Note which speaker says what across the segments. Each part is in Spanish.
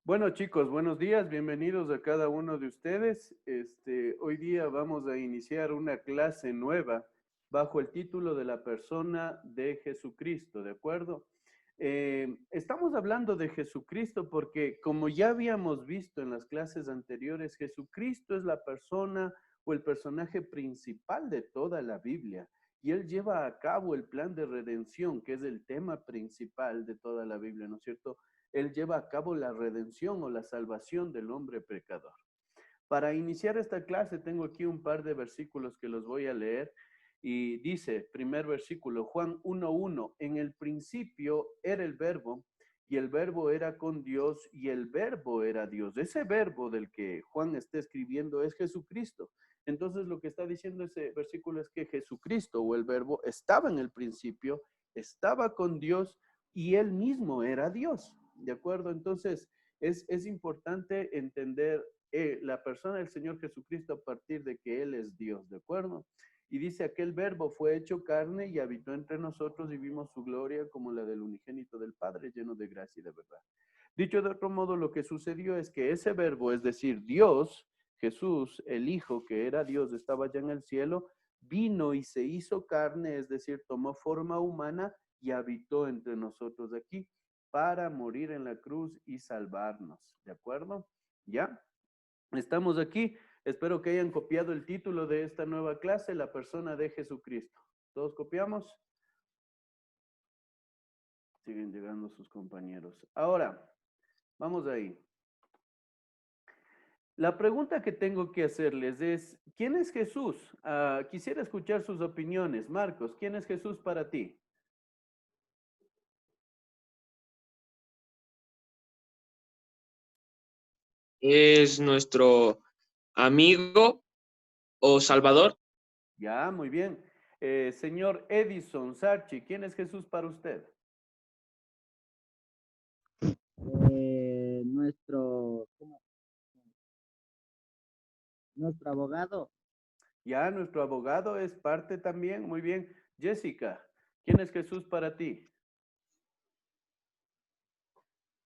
Speaker 1: Bueno, chicos, buenos días, bienvenidos a cada uno de ustedes. Hoy día vamos a iniciar una clase nueva bajo el título de la persona de Jesucristo, ¿de acuerdo? Estamos hablando de Jesucristo porque, como ya habíamos visto en las clases anteriores, Jesucristo es la persona o el personaje principal de toda la Biblia. Y él lleva a cabo el plan de redención, que es el tema principal de toda la Biblia, ¿no es cierto? Él lleva a cabo la redención o la salvación del hombre pecador. Para iniciar esta clase tengo aquí un par de versículos que los voy a leer y dice, primer versículo, Juan 1:1, en el principio era el verbo y el verbo era con Dios y el verbo era Dios. Ese verbo del que Juan está escribiendo es Jesucristo. Entonces lo que está diciendo ese versículo es que Jesucristo o el verbo estaba en el principio, estaba con Dios y él mismo era Dios. ¿De acuerdo? Entonces es importante entender la persona del Señor Jesucristo a partir de que Él es Dios, ¿de acuerdo? Y dice, aquel verbo fue hecho carne y habitó entre nosotros y vimos su gloria como la del unigénito del Padre, lleno de gracia y de verdad. Dicho de otro modo, lo que sucedió es que ese verbo, es decir, Dios, Jesús, el Hijo que era Dios, estaba ya en el cielo, vino y se hizo carne, es decir, tomó forma humana y habitó entre nosotros aquí para morir en la cruz y salvarnos, ¿de acuerdo? ¿Ya? Estamos aquí. Espero que hayan copiado el título de esta nueva clase, la persona de Jesucristo. ¿Todos copiamos? Siguen llegando sus compañeros. Ahora, vamos ahí. La pregunta que tengo que hacerles es, ¿quién es Jesús? Quisiera escuchar sus opiniones. Marcos, ¿quién es Jesús para ti?
Speaker 2: Es nuestro amigo o Salvador.
Speaker 1: Ya, muy bien. Señor Edison Sarchi, ¿quién es Jesús para usted?
Speaker 3: Nuestro abogado,
Speaker 1: Ya, nuestro abogado es parte también. Muy bien. Jessica, ¿quién es Jesús para ti?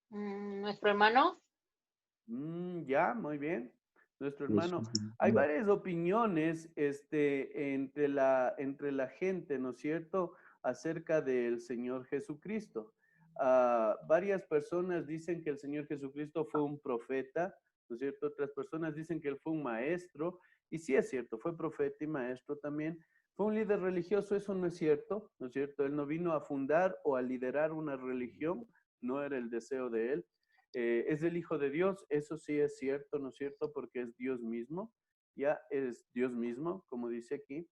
Speaker 4: Nuestro hermano.
Speaker 1: Ya, muy bien. Nuestro hermano.
Speaker 3: Jesús.
Speaker 1: Hay varias opiniones entre la gente, ¿no es cierto?, acerca del Señor Jesucristo. Varias personas dicen que el Señor Jesucristo fue un profeta, ¿no es cierto? Otras personas dicen que él fue un maestro, y sí es cierto, fue profeta y maestro también. Fue un líder religioso, eso no es cierto, ¿no es cierto? Él no vino a fundar o a liderar una religión, no era el deseo de él. Es el Hijo de Dios, eso sí es cierto, ¿no es cierto? Porque es Dios mismo, ya es Dios mismo, como dice aquí,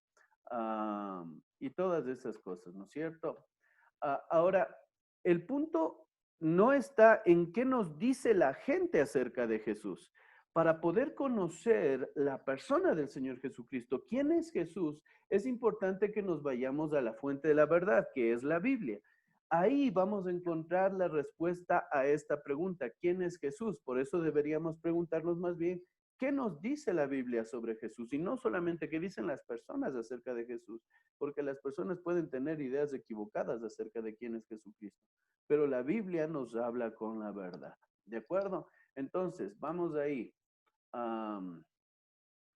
Speaker 1: y todas esas cosas, ¿no es cierto? Ahora, el punto no está en qué nos dice la gente acerca de Jesús. Para poder conocer la persona del Señor Jesucristo, quién es Jesús, es importante que nos vayamos a la fuente de la verdad, que es la Biblia. Ahí vamos a encontrar la respuesta a esta pregunta, ¿quién es Jesús? Por eso deberíamos preguntarnos más bien, ¿qué nos dice la Biblia sobre Jesús? Y no solamente qué dicen las personas acerca de Jesús, porque las personas pueden tener ideas equivocadas acerca de quién es Jesucristo, pero la Biblia nos habla con la verdad, ¿de acuerdo? Entonces, vamos ahí. Um,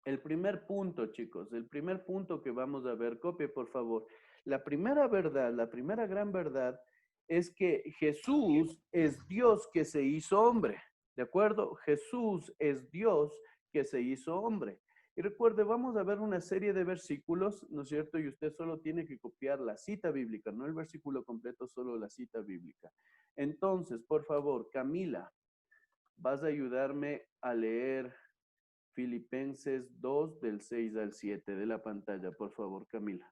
Speaker 1: el primer punto, chicos, el primer punto que vamos a ver, copie por favor. La primera verdad, la primera gran verdad es que Jesús es Dios que se hizo hombre, ¿de acuerdo? Jesús es Dios que se hizo hombre. Y recuerde, vamos a ver una serie de versículos, ¿no es cierto? Y usted solo tiene que copiar la cita bíblica, no el versículo completo, solo la cita bíblica. Entonces, por favor, Camila, vas a ayudarme a leer Filipenses 2 del 6 al 7 de la pantalla, por favor, Camila.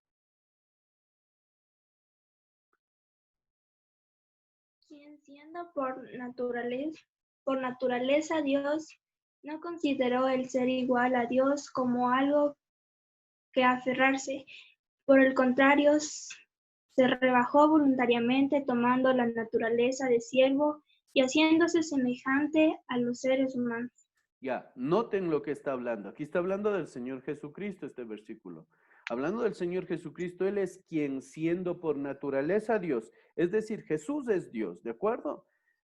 Speaker 5: Quien siendo por naturaleza Dios, no consideró el ser igual a Dios como algo que aferrarse. Por el contrario, se rebajó voluntariamente tomando la naturaleza de siervo y haciéndose semejante a los seres humanos.
Speaker 1: Ya, noten lo que está hablando. Aquí está hablando del Señor Jesucristo, este versículo. Hablando del Señor Jesucristo, Él es quien siendo por naturaleza Dios, es decir, Jesús es Dios, ¿de acuerdo?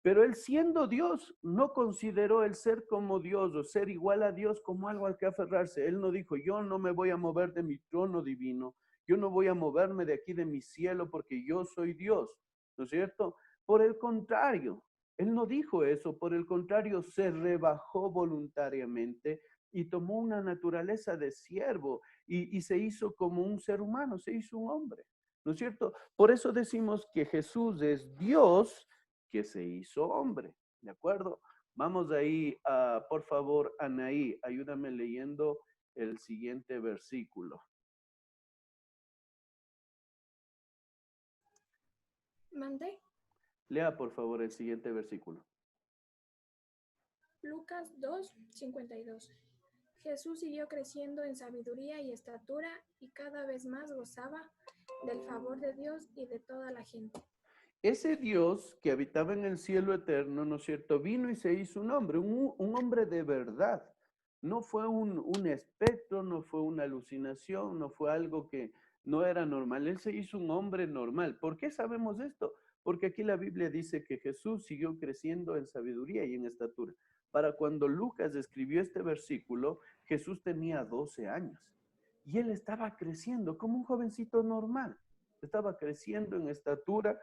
Speaker 1: Pero él siendo Dios, no consideró el ser como Dios o ser igual a Dios como algo al que aferrarse. Él no dijo, yo no me voy a mover de mi trono divino, yo no voy a moverme de aquí de mi cielo porque yo soy Dios, ¿no es cierto? Por el contrario, él no dijo eso, por el contrario, se rebajó voluntariamente y tomó una naturaleza de siervo y se hizo como un ser humano, se hizo un hombre, ¿no es cierto? Por eso decimos que Jesús es Dios que se hizo hombre, ¿de acuerdo? Vamos ahí, por favor, Anaí, ayúdame leyendo el siguiente versículo.
Speaker 3: ¿Mandé?
Speaker 1: Lea, por favor, el siguiente versículo.
Speaker 3: Lucas 2:52. Jesús siguió creciendo en sabiduría y estatura y cada vez más gozaba del favor de Dios y de toda la gente.
Speaker 1: Ese Dios que habitaba en el cielo eterno, ¿no es cierto? Vino y se hizo un hombre, un hombre de verdad. No fue un espectro, no fue una alucinación, no fue algo que no era normal. Él se hizo un hombre normal. ¿Por qué sabemos esto? Porque aquí la Biblia dice que Jesús siguió creciendo en sabiduría y en estatura. Para cuando Lucas escribió este versículo, Jesús tenía 12 años y él estaba creciendo como un jovencito normal. Estaba creciendo en estatura,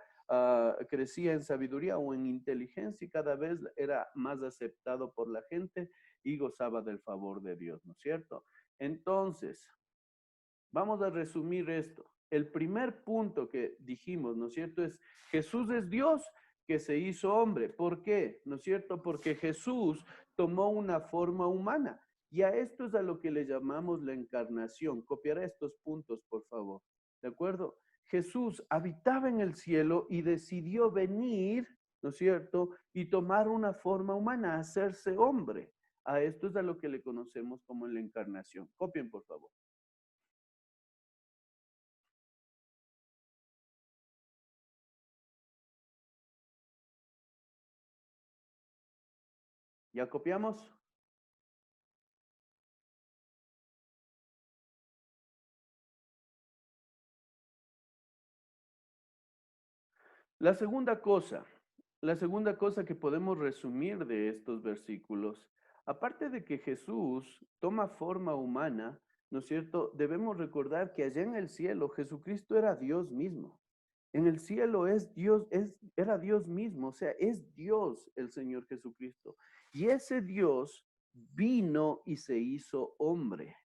Speaker 1: crecía en sabiduría o en inteligencia y cada vez era más aceptado por la gente y gozaba del favor de Dios, ¿no es cierto? Entonces, vamos a resumir esto. El primer punto que dijimos, ¿no es cierto? Es Jesús es Dios que se hizo hombre. ¿Por qué? ¿No es cierto? Porque Jesús tomó una forma humana. Y a esto es a lo que le llamamos la encarnación. Copiará estos puntos, por favor. ¿De acuerdo? Jesús habitaba en el cielo y decidió venir, ¿no es cierto? Y tomar una forma humana, hacerse hombre. A esto es a lo que le conocemos como la encarnación. Copien, por favor. ¿Ya copiamos? La segunda cosa que podemos resumir de estos versículos, aparte de que Jesús toma forma humana, ¿no es cierto? Debemos recordar que allá en el cielo Jesucristo era Dios mismo. En el cielo es Dios, era Dios mismo, o sea, es Dios el Señor Jesucristo. Y ese Dios vino y se hizo hombre.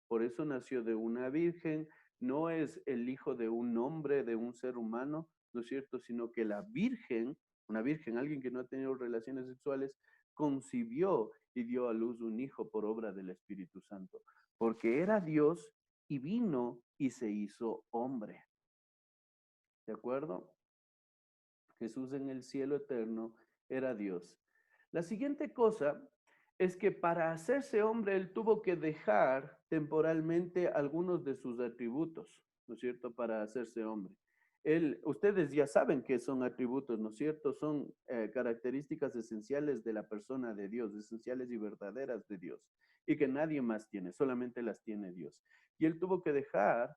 Speaker 1: Por eso nació de una virgen, no es el hijo de un hombre, de un ser humano, ¿no es cierto? Sino que la virgen, una virgen, alguien que no ha tenido relaciones sexuales, concibió y dio a luz un hijo por obra del Espíritu Santo, porque era Dios y vino y se hizo hombre. ¿De acuerdo? Jesús en el cielo eterno era Dios. La siguiente cosa es que para hacerse hombre él tuvo que dejar temporalmente algunos de sus atributos, ¿no es cierto? Para hacerse hombre. Ustedes ya saben que son atributos, ¿no es cierto? Son características esenciales de la persona de Dios, esenciales y verdaderas de Dios, y que nadie más tiene, solamente las tiene Dios. Y él tuvo que dejar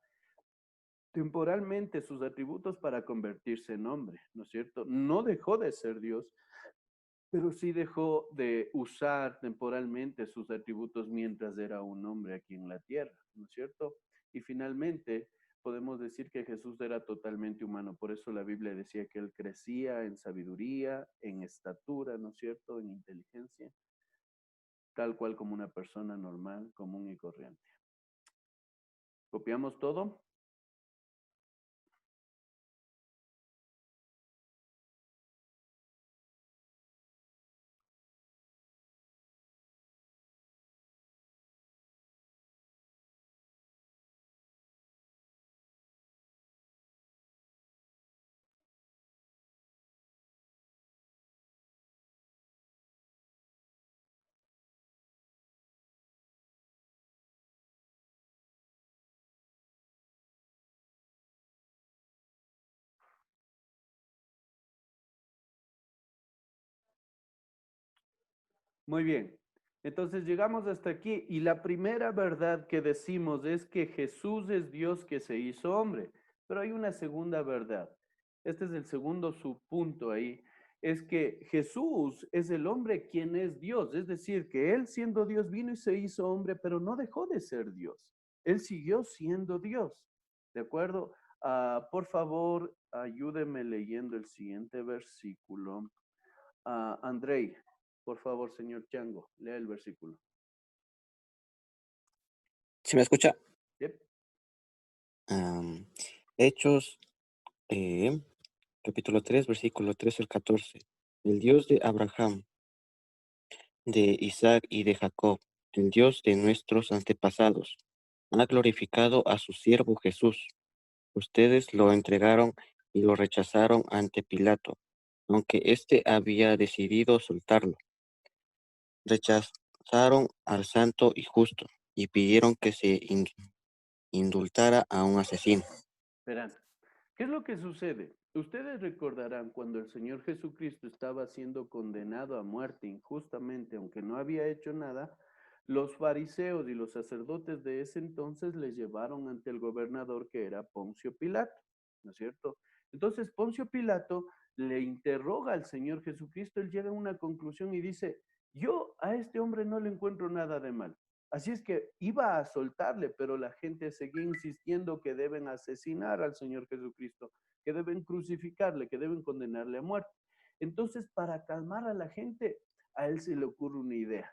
Speaker 1: temporalmente sus atributos para convertirse en hombre, ¿no es cierto? No dejó de ser Dios, pero sí dejó de usar temporalmente sus atributos mientras era un hombre aquí en la tierra, ¿no es cierto? Y finalmente podemos decir que Jesús era totalmente humano, por eso la Biblia decía que él crecía en sabiduría, en estatura, ¿no es cierto? En inteligencia, tal cual como una persona normal, común y corriente. ¿Copiamos todo? Muy bien. Entonces llegamos hasta aquí y la primera verdad que decimos es que Jesús es Dios que se hizo hombre. Pero hay una segunda verdad. Este es el segundo subpunto ahí. es que Jesús es el hombre quien es Dios, es decir, que él siendo Dios vino y se hizo hombre, pero no dejó de ser Dios. Él siguió siendo Dios, ¿de acuerdo? Por favor, ayúdeme leyendo el siguiente versículo. Andrei, por favor, señor Chango, lea el versículo.
Speaker 6: ¿Se me escucha?
Speaker 1: Yep.
Speaker 6: Hechos, capítulo 3, versículo 13 al 14. El Dios de Abraham, de Isaac y de Jacob, el Dios de nuestros antepasados, ha glorificado a su siervo Jesús. Ustedes lo entregaron y lo rechazaron ante Pilato, aunque éste había decidido soltarlo. Rechazaron al santo y justo y pidieron que se indultara a un asesino.
Speaker 1: Verán, ¿qué es lo que sucede? Ustedes recordarán cuando el Señor Jesucristo estaba siendo condenado a muerte injustamente, aunque no había hecho nada, los fariseos y los sacerdotes de ese entonces le llevaron ante el gobernador que era Poncio Pilato, ¿no es cierto? Entonces Poncio Pilato le interroga al Señor Jesucristo, él llega a una conclusión y dice, yo a este hombre no le encuentro nada de mal. Así es que iba a soltarle, pero la gente seguía insistiendo que deben asesinar al Señor Jesucristo, que deben crucificarle, que deben condenarle a muerte. Entonces, para calmar a la gente, a él se le ocurre una idea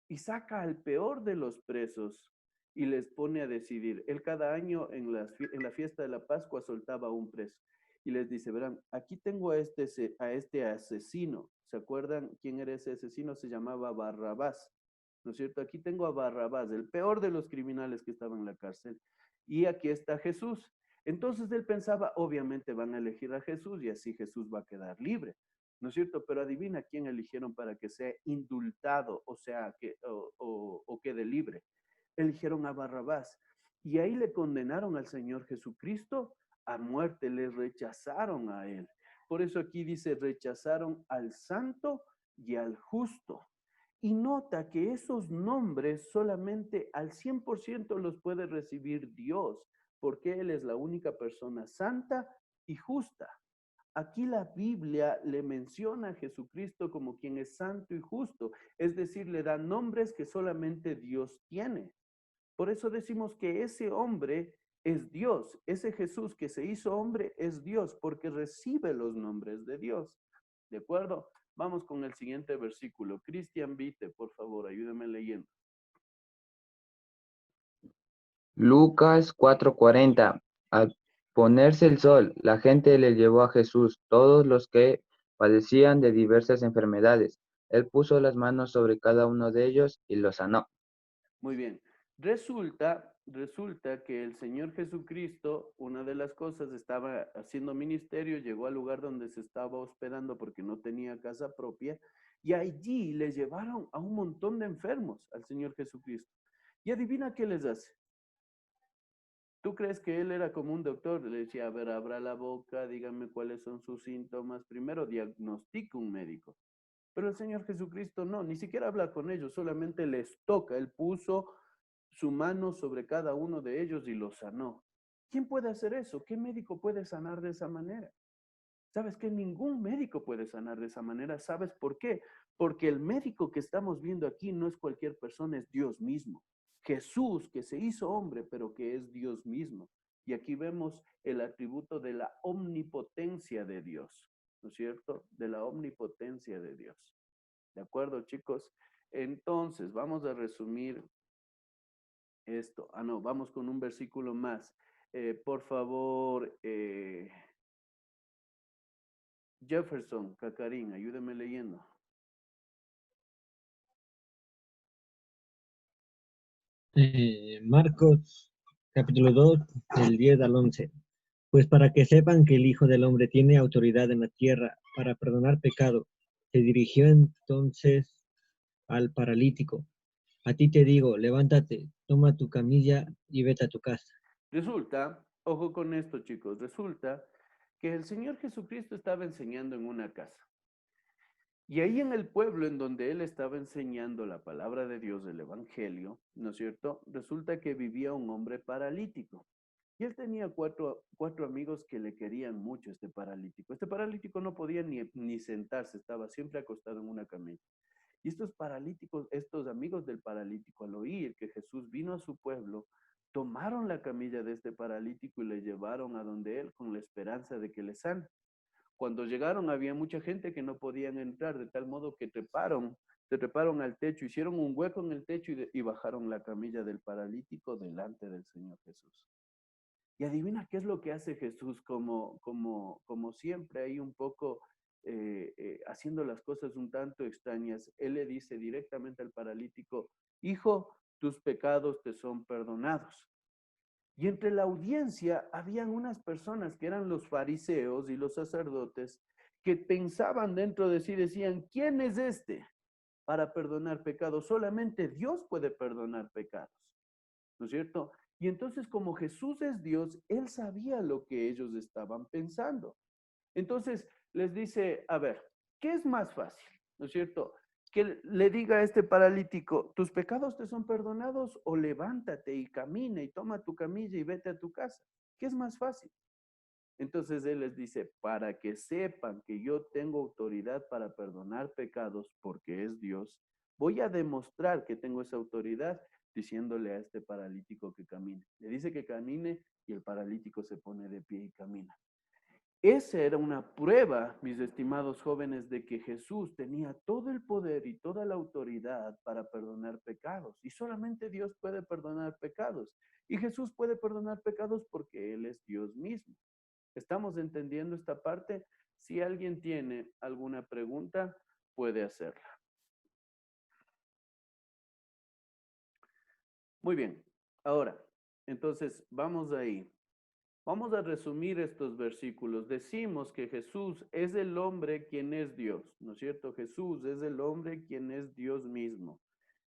Speaker 1: y saca al peor de los presos y les pone a decidir. Él cada año en la fiesta de la Pascua soltaba a un preso y les dice, verán, aquí tengo a este asesino. ¿Se acuerdan quién era ese asesino? Se llamaba Barrabás. ¿No es cierto? Aquí tengo a Barrabás, el peor de los criminales que estaban en la cárcel. Y aquí está Jesús. Entonces él pensaba, obviamente van a elegir a Jesús y así Jesús va a quedar libre. ¿No es cierto? Pero adivina quién eligieron para que sea indultado, o sea, o quede libre. Eligieron a Barrabás. Y ahí le condenaron al Señor Jesucristo a muerte, le rechazaron a él. Por eso aquí dice, rechazaron al santo y al justo. Y nota que esos nombres solamente al 100% los puede recibir Dios, porque Él es la única persona santa y justa. Aquí la Biblia le menciona a Jesucristo como quien es santo y justo, es decir, le da nombres que solamente Dios tiene. Por eso decimos que ese hombre es Dios, ese Jesús que se hizo hombre es Dios, porque recibe los nombres de Dios. ¿De acuerdo? Vamos con el siguiente versículo. Cristian Vite, por favor, ayúdame leyendo.
Speaker 7: Lucas 4:40. Al ponerse el sol, la gente le llevó a Jesús, todos los que padecían de diversas enfermedades. Él puso las manos sobre cada uno de ellos y los sanó.
Speaker 1: Muy bien. Resulta que el Señor Jesucristo, una de las cosas, estaba haciendo ministerio, llegó al lugar donde se estaba hospedando porque no tenía casa propia, y allí le llevaron a un montón de enfermos al Señor Jesucristo. Y adivina qué les hace. ¿Tú crees que él era como un doctor? Le decía, a ver, abra la boca, díganme cuáles son sus síntomas. Primero diagnostica un médico. Pero el Señor Jesucristo no, ni siquiera habla con ellos, solamente les toca. Él puso su mano sobre cada uno de ellos y los sanó. ¿Quién puede hacer eso? ¿Qué médico puede sanar de esa manera? ¿Sabes que ningún médico puede sanar de esa manera? ¿Sabes por qué? Porque el médico que estamos viendo aquí no es cualquier persona, es Dios mismo. Jesús, que se hizo hombre, pero que es Dios mismo. Y aquí vemos el atributo de la omnipotencia de Dios, ¿no es cierto? De la omnipotencia de Dios. ¿De acuerdo, chicos? Entonces, vamos a resumir esto. No, vamos con un versículo más. Por favor, Jefferson, Cacarín, ayúdeme leyendo.
Speaker 8: Marcos capítulo 2, del 10 al 11. Pues para que sepan que el Hijo del Hombre tiene autoridad en la tierra para perdonar pecado, se dirigió entonces al paralítico. A ti te digo, levántate, toma tu camilla y vete a tu casa.
Speaker 1: Resulta, ojo con esto, chicos, resulta que el Señor Jesucristo estaba enseñando en una casa. Y ahí en el pueblo en donde él estaba enseñando la palabra de Dios, el Evangelio, ¿no es cierto? Resulta que vivía un hombre paralítico. Y él tenía cuatro amigos que le querían mucho, este paralítico. Este paralítico no podía ni sentarse, estaba siempre acostado en una camilla. Y estos paralíticos, estos amigos del paralítico, al oír que Jesús vino a su pueblo, tomaron la camilla de este paralítico y le llevaron a donde él con la esperanza de que le sane. Cuando llegaron había mucha gente que no podían entrar, de tal modo que se treparon al techo, hicieron un hueco en el techo y bajaron la camilla del paralítico delante del Señor Jesús. Y adivina qué es lo que hace Jesús, como siempre, ahí un poco haciendo las cosas un tanto extrañas. Él le dice directamente al paralítico, hijo, tus pecados te son perdonados. Y entre la audiencia habían unas personas que eran los fariseos y los sacerdotes que pensaban dentro de sí, decían, ¿quién es este para perdonar pecados? Solamente Dios puede perdonar pecados, ¿no es cierto? Y entonces, como Jesús es Dios, él sabía lo que ellos estaban pensando. Entonces les dice, a ver, ¿qué es más fácil? ¿No es cierto? Que le diga a este paralítico, ¿tus pecados te son perdonados? O levántate y camina y toma tu camilla y vete a tu casa. ¿Qué es más fácil? Entonces él les dice, para que sepan que yo tengo autoridad para perdonar pecados porque es Dios, voy a demostrar que tengo esa autoridad diciéndole a este paralítico que camine. Le dice que camine y el paralítico se pone de pie y camina. Esa era una prueba, mis estimados jóvenes, de que Jesús tenía todo el poder y toda la autoridad para perdonar pecados. Y solamente Dios puede perdonar pecados. Y Jesús puede perdonar pecados porque Él es Dios mismo. ¿Estamos entendiendo esta parte? Si alguien tiene alguna pregunta, puede hacerla. Muy bien. Ahora, entonces, vamos ahí. Vamos a resumir estos versículos. Decimos que Jesús es el hombre quien es Dios, ¿no es cierto? Jesús es el hombre quien es Dios mismo.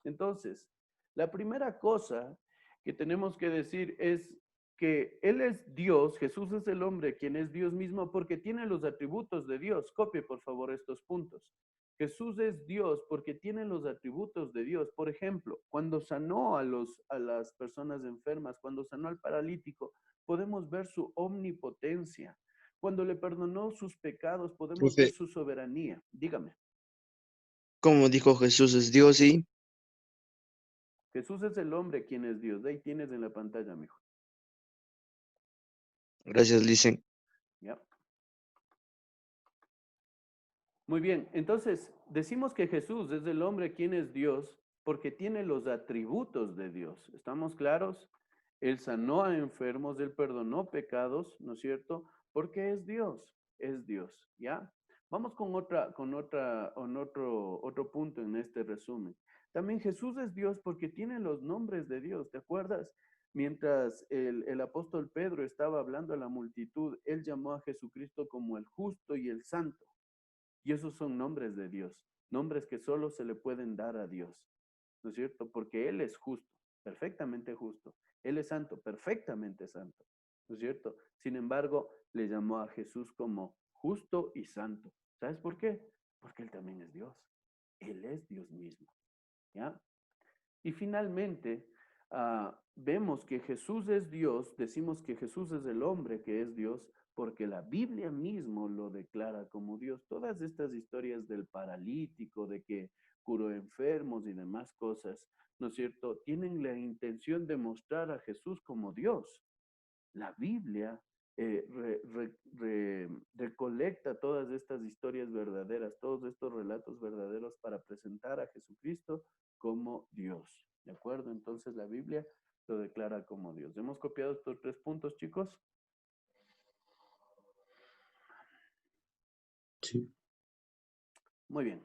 Speaker 1: Entonces, la primera cosa que tenemos que decir es que Él es Dios, Jesús es el hombre quien es Dios mismo porque tiene los atributos de Dios. Copie, por favor, estos puntos. Jesús es Dios porque tiene los atributos de Dios. Por ejemplo, cuando sanó a las personas enfermas, cuando sanó al paralítico, podemos ver su omnipotencia. Cuando le perdonó sus pecados, podemos ver
Speaker 2: Profe,
Speaker 1: su soberanía. Dígame,
Speaker 2: como dijo Jesús es Dios y
Speaker 1: Jesús es el hombre quien es Dios. De ahí tienes en la pantalla, mijo.
Speaker 2: gracias, Licen.
Speaker 1: ¿Ya? Muy bien, entonces decimos que Jesús es el hombre quien es Dios porque tiene los atributos de Dios. ¿Estamos claros? Él sanó a enfermos, él perdonó pecados, ¿no es cierto? Porque es Dios, ¿ya? Vamos con otro punto en este resumen. También Jesús es Dios porque tiene los nombres de Dios, ¿te acuerdas? Mientras el apóstol Pedro estaba hablando a la multitud, él llamó a Jesucristo como el justo y el santo. Y esos son nombres de Dios, nombres que solo se le pueden dar a Dios, ¿no es cierto? Porque Él es justo, perfectamente justo. Él es santo, perfectamente santo, ¿no es cierto? Sin embargo, le llamó a Jesús como justo y santo. ¿Sabes por qué? Porque Él también es Dios. Él es Dios mismo, ¿ya? Y finalmente, vemos que Jesús es Dios, decimos que Jesús es el hombre que es Dios, porque la Biblia mismo lo declara como Dios. Todas estas historias del paralítico, de que curó enfermos y demás cosas, ¿no es cierto?, tienen la intención de mostrar a Jesús como Dios. La Biblia recolecta todas estas historias verdaderas, todos estos relatos verdaderos para presentar a Jesucristo como Dios. ¿De acuerdo? Entonces la Biblia lo declara como Dios. ¿Hemos copiado estos 3 puntos, chicos?
Speaker 2: Sí.
Speaker 1: Muy bien.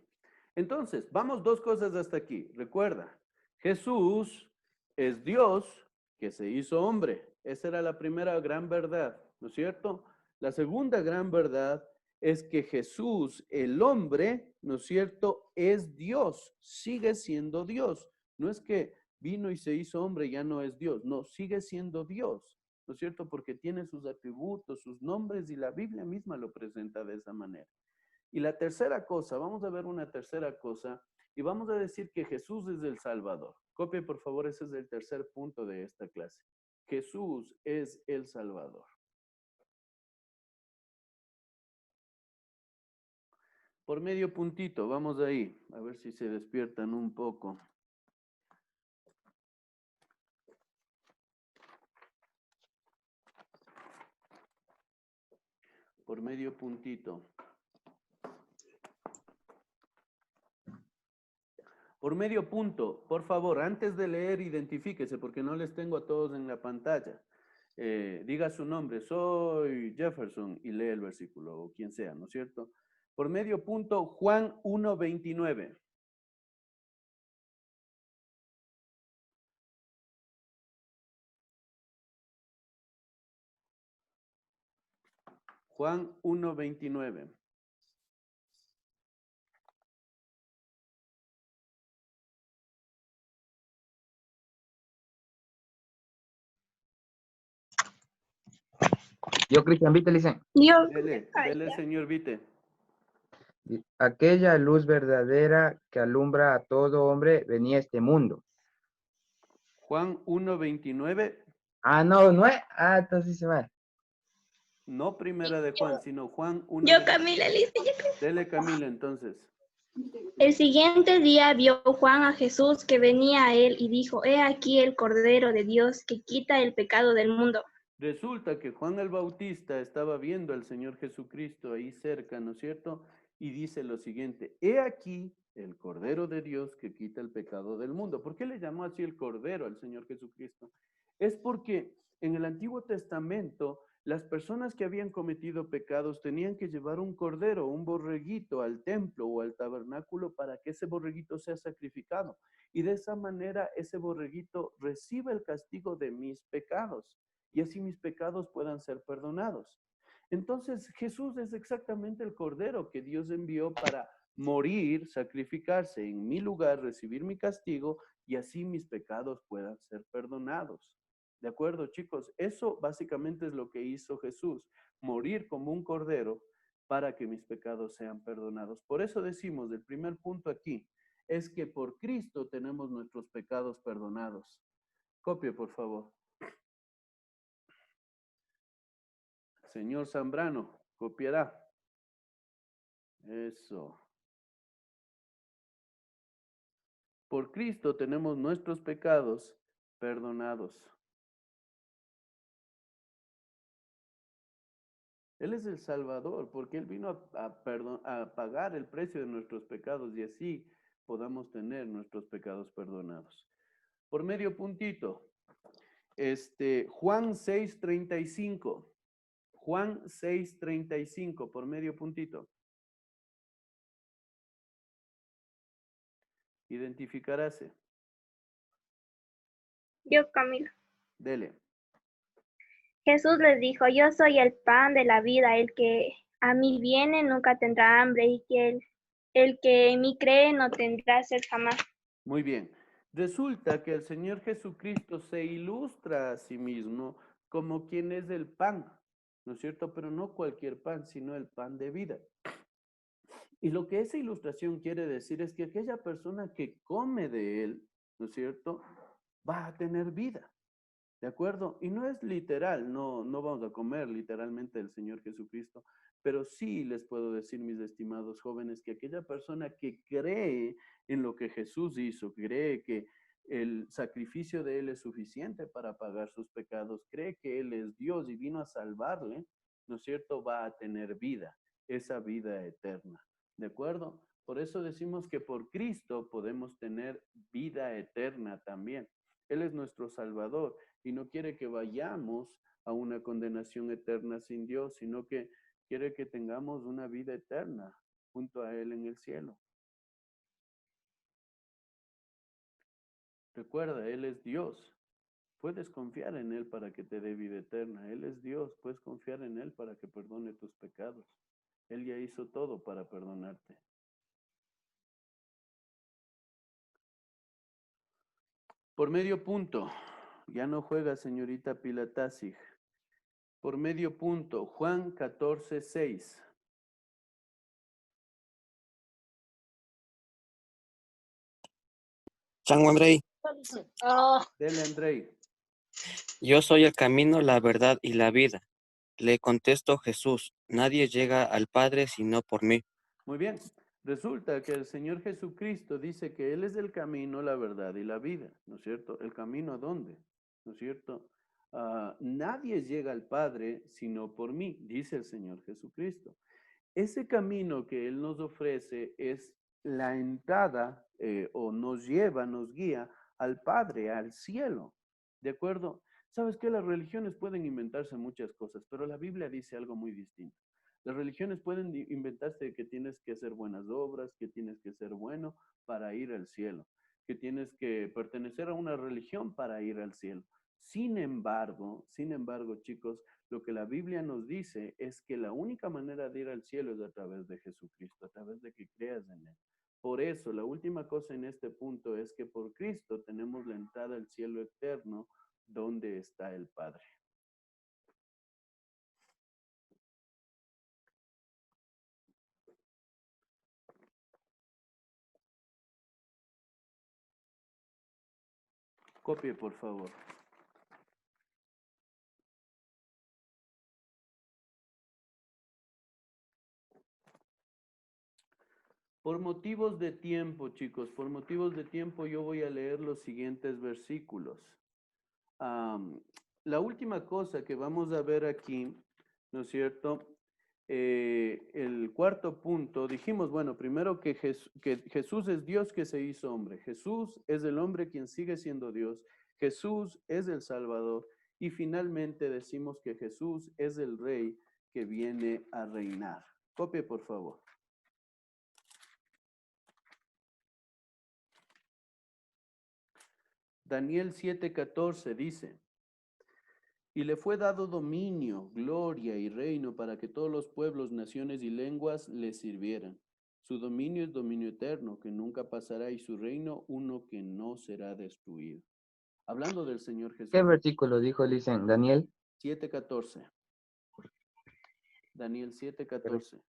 Speaker 1: Entonces, vamos 2 cosas hasta aquí. Recuerda, Jesús es Dios que se hizo hombre. Esa era la primera gran verdad, ¿no es cierto? La segunda gran verdad es que Jesús, el hombre, ¿no es cierto?, es Dios, sigue siendo Dios. No es que vino y se hizo hombre y ya no es Dios, no, sigue siendo Dios, ¿no es cierto? Porque tiene sus atributos, sus nombres y la Biblia misma lo presenta de esa manera. Y la tercera cosa, vamos a ver una tercera cosa y vamos a decir que Jesús es el Salvador. Copie, por favor, ese es el tercer punto de esta clase. Jesús es el Salvador. Por medio puntito, vamos ahí, a ver si se despiertan un poco. Por medio puntito. Por medio punto, por favor, antes de leer, identifíquese, porque no les tengo a todos en la pantalla. Diga su nombre, soy Jefferson, y lee el versículo, o quien sea, ¿no es cierto? Por medio punto, Juan 1:29. Juan 1:29.
Speaker 7: Yo, Cristian Vite, dicen.
Speaker 1: Dele, señor Vite.
Speaker 7: Aquella luz verdadera que alumbra a todo hombre venía a este mundo.
Speaker 1: Juan 1:29.
Speaker 7: Ah, no, no es. Ah, entonces se va.
Speaker 1: No primera de Juan, sino Juan 1.
Speaker 5: Yo, Camila, listo.
Speaker 1: Dele, Camila, entonces.
Speaker 5: El siguiente día vio Juan a Jesús que venía a él y dijo, he aquí el Cordero de Dios que quita el pecado del mundo.
Speaker 1: Resulta que Juan el Bautista estaba viendo al Señor Jesucristo ahí cerca, ¿no es cierto? Y dice lo siguiente, he aquí el Cordero de Dios que quita el pecado del mundo. ¿Por qué le llamó así el Cordero al Señor Jesucristo? Es porque en el Antiguo Testamento las personas que habían cometido pecados tenían que llevar un cordero, un borreguito al templo o al tabernáculo para que ese borreguito sea sacrificado. Y de esa manera ese borreguito recibe el castigo de mis pecados y así mis pecados puedan ser perdonados. Entonces Jesús es exactamente el cordero que Dios envió para morir, sacrificarse en mi lugar, recibir mi castigo y así mis pecados puedan ser perdonados. ¿De acuerdo, chicos? Eso básicamente es lo que hizo Jesús, morir como un cordero para que mis pecados sean perdonados. Por eso decimos, el primer punto aquí es que por Cristo tenemos nuestros pecados perdonados. Copie, por favor. Señor Zambrano, copiará. Eso. Por Cristo tenemos nuestros pecados perdonados. Él es el Salvador, porque Él vino a pagar el precio de nuestros pecados y así podamos tener nuestros pecados perdonados. Por medio puntito, Juan 6:35. Juan 6:35, por medio puntito. Identificaráse.
Speaker 5: Yo, Camila.
Speaker 1: Dele.
Speaker 5: Jesús les dijo, yo soy el pan de la vida, el que a mí viene nunca tendrá hambre y que el que en mí cree no tendrá sed jamás.
Speaker 1: Muy bien. Resulta que el Señor Jesucristo se ilustra a sí mismo como quien es el pan, ¿no es cierto? Pero no cualquier pan, sino el pan de vida. Y lo que esa ilustración quiere decir es que aquella persona que come de él, ¿no es cierto?, va a tener vida. ¿De acuerdo? Y no es literal, no vamos a comer literalmente el Señor Jesucristo, pero sí les puedo decir, mis estimados jóvenes, que aquella persona que cree en lo que Jesús hizo, cree que el sacrificio de Él es suficiente para pagar sus pecados, cree que Él es Dios y vino a salvarle, ¿no es cierto?, va a tener vida, esa vida eterna. ¿De acuerdo? Por eso decimos que por Cristo podemos tener vida eterna también. Él es nuestro Salvador y no quiere que vayamos a una condenación eterna sin Dios, sino que quiere que tengamos una vida eterna junto a Él en el cielo. Recuerda, Él es Dios. Puedes confiar en Él para que te dé vida eterna. Él es Dios. Puedes confiar en Él para que perdone tus pecados. Él ya hizo todo para perdonarte. Por medio punto. Ya no juega, señorita Pilatazig. Por medio punto, Juan 14:6.
Speaker 6: San Andrei.
Speaker 1: Dele, Andrei.
Speaker 6: Yo soy el camino, la verdad y la vida. Le contestó Jesús, nadie llega al Padre sino por mí.
Speaker 1: Muy bien. Resulta que el Señor Jesucristo dice que Él es el camino, la verdad y la vida, ¿no es cierto? ¿El camino a dónde? ¿No es cierto? Nadie llega al Padre sino por mí, dice el Señor Jesucristo. Ese camino que Él nos ofrece es la entrada o nos lleva, nos guía al Padre, al cielo. ¿De acuerdo? Sabes que las religiones pueden inventarse muchas cosas, pero la Biblia dice algo muy distinto. Las religiones pueden inventarse que tienes que hacer buenas obras, que tienes que ser bueno para ir al cielo, que tienes que pertenecer a una religión para ir al cielo. Sin embargo, chicos, lo que la Biblia nos dice es que la única manera de ir al cielo es a través de Jesucristo, a través de que creas en Él. Por eso, la última cosa en este punto es que por Cristo tenemos la entrada al cielo eterno, donde está el Padre. Copie, por favor. Por motivos de tiempo, chicos, por motivos de tiempo yo voy a leer los siguientes versículos. La última cosa que vamos a ver aquí, ¿no es cierto? El cuarto punto, dijimos, bueno, primero que Jesús es Dios que se hizo hombre. Jesús es el hombre quien sigue siendo Dios. Jesús es el Salvador. Y finalmente decimos que Jesús es el Rey que viene a reinar. Copie, por favor. Daniel 7:14 dice, y le fue dado dominio, gloria y reino para que todos los pueblos, naciones y lenguas le sirvieran. Su dominio es dominio eterno, que nunca pasará, y su reino uno que no será destruido. Hablando del Señor Jesús.
Speaker 7: ¿Qué versículo dijo, Licen? Daniel
Speaker 1: 7:14. Daniel 7:14.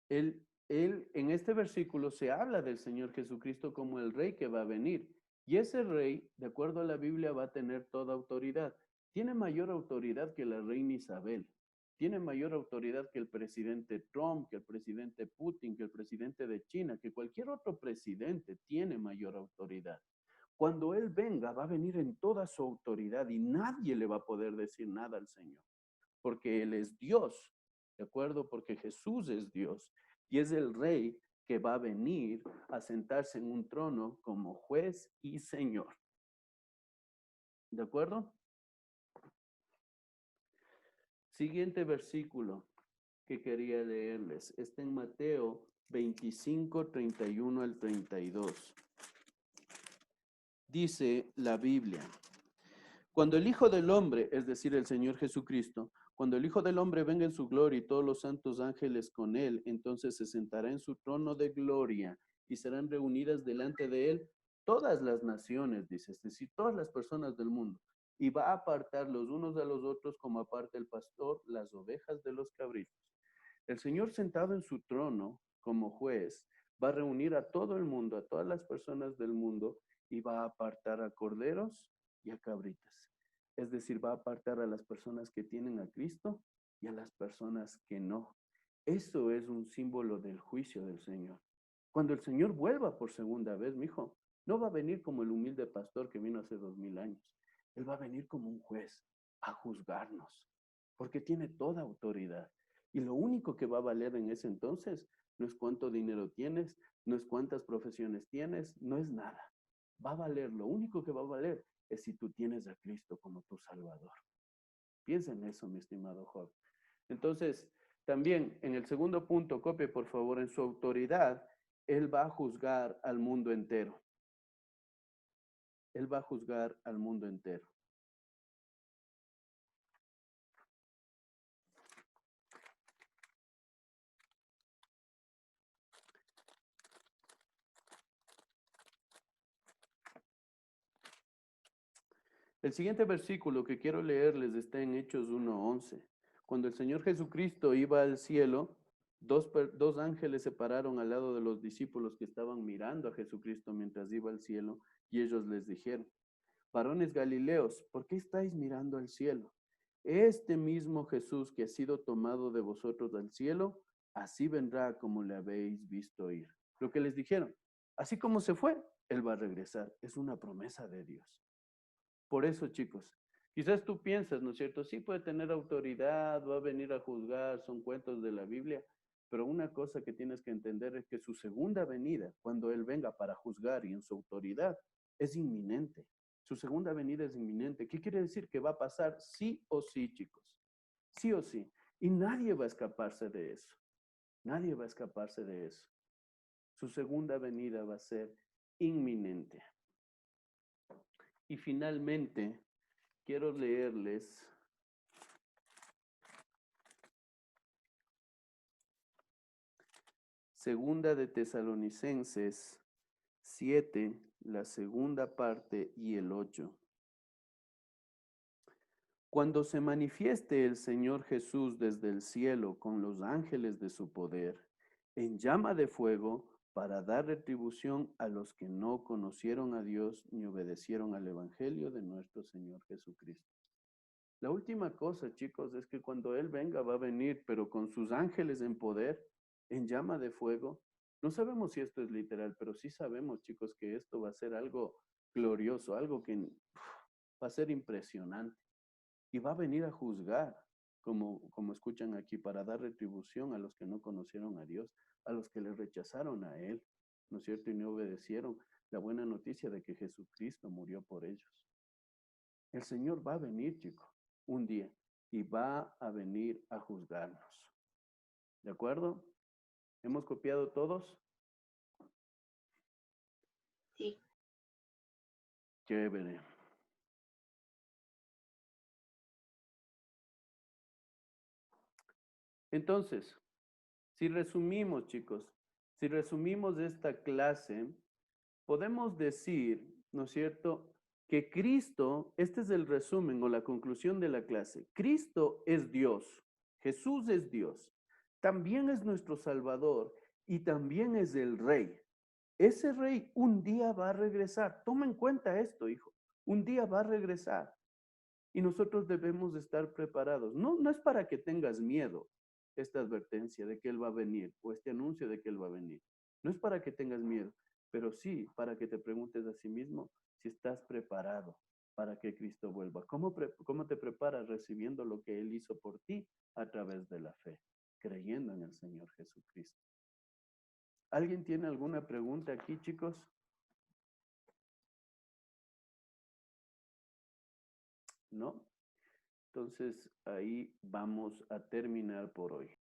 Speaker 1: Él, en este versículo se habla del Señor Jesucristo como el rey que va a venir. Y ese rey, de acuerdo a la Biblia, va a tener toda autoridad. Tiene mayor autoridad que la reina Isabel. Tiene mayor autoridad que el presidente Trump, que el presidente Putin, que el presidente de China, que cualquier otro presidente tiene mayor autoridad. Cuando Él venga, va a venir en toda su autoridad y nadie le va a poder decir nada al Señor, porque Él es Dios, ¿de acuerdo? Porque Jesús es Dios y es el Rey que va a venir a sentarse en un trono como juez y Señor. ¿De acuerdo? Siguiente versículo que quería leerles. Está en Mateo 25, 31 al 32. Dice la Biblia, cuando el Hijo del Hombre, es decir, el Señor Jesucristo, cuando el Hijo del Hombre venga en su gloria y todos los santos ángeles con él, entonces se sentará en su trono de gloria y serán reunidas delante de él todas las naciones, dice, es decir, todas las personas del mundo. Y va a apartar los unos a los otros como aparta el pastor las ovejas de los cabritos. El Señor sentado en su trono como juez va a reunir a todo el mundo, a todas las personas del mundo y va a apartar a corderos y a cabritas. Es decir, va a apartar a las personas que tienen a Cristo y a las personas que no. Eso es un símbolo del juicio del Señor. Cuando el Señor vuelva por segunda vez, mi hijo, no va a venir como el humilde pastor que vino hace 2000 años. Él va a venir como un juez a juzgarnos, porque tiene toda autoridad. Y lo único que va a valer en ese entonces no es cuánto dinero tienes, no es cuántas profesiones tienes, no es nada. Va a valer, lo único que va a valer es si tú tienes a Cristo como tu Salvador. Piensa en eso, mi estimado Job. Entonces, también en el segundo punto, copie por favor, en su autoridad, Él va a juzgar al mundo entero. Él va a juzgar al mundo entero. El siguiente versículo que quiero leerles está en Hechos 1:11. Cuando el Señor Jesucristo iba al cielo, dos ángeles se pararon al lado de los discípulos que estaban mirando a Jesucristo mientras iba al cielo y ellos les dijeron, varones Galileos, ¿por qué estáis mirando al cielo? Este mismo Jesús que ha sido tomado de vosotros al cielo, así vendrá como le habéis visto ir. Lo que les dijeron, así como se fue, Él va a regresar. Es una promesa de Dios. Por eso, chicos, quizás tú piensas, ¿no es cierto? Sí puede tener autoridad, va a venir a juzgar, son cuentos de la Biblia, pero una cosa que tienes que entender es que su segunda venida, cuando Él venga para juzgar y en su autoridad, es inminente. Su segunda venida es inminente. ¿Qué quiere decir? Que va a pasar sí o sí, chicos. Sí o sí. Y nadie va a escaparse de eso. Nadie va a escaparse de eso. Su segunda venida va a ser inminente. Y finalmente, quiero leerles Segunda de Tesalonicenses 7, la segunda parte y el 8. Cuando se manifieste el Señor Jesús desde el cielo con los ángeles de su poder, en llama de fuego, para dar retribución a los que no conocieron a Dios ni obedecieron al Evangelio de nuestro Señor Jesucristo. La última cosa, chicos, es que cuando Él venga va a venir, pero con sus ángeles en poder, en llama de fuego. No sabemos si esto es literal, pero sí sabemos, chicos, que esto va a ser algo glorioso, algo que va a ser impresionante. Y va a venir a juzgar, como escuchan aquí, para dar retribución a los que no conocieron a Dios, a los que le rechazaron a Él, ¿no es cierto? Y no obedecieron la buena noticia de que Jesucristo murió por ellos. El Señor va a venir, chicos, un día, y va a venir a juzgarnos. ¿De acuerdo? ¿Hemos copiado todos?
Speaker 4: Sí.
Speaker 1: Chévere. Entonces, si resumimos, chicos, si resumimos esta clase, podemos decir, ¿no es cierto?, que Cristo, este es el resumen o la conclusión de la clase, Cristo es Dios, Jesús es Dios, también es nuestro Salvador y también es el Rey. Ese Rey un día va a regresar. Toma en cuenta esto, hijo. Un día va a regresar y nosotros debemos de estar preparados. No es para que tengas miedo esta advertencia de que Él va a venir o este anuncio de que Él va a venir. No es para que tengas miedo, pero sí para que te preguntes a sí mismo si estás preparado para que Cristo vuelva. ¿Cómo te preparas? Recibiendo lo que Él hizo por ti a través de la fe, creyendo en el Señor Jesucristo. ¿Alguien tiene alguna pregunta aquí, chicos? ¿No? Entonces ahí vamos a terminar por hoy.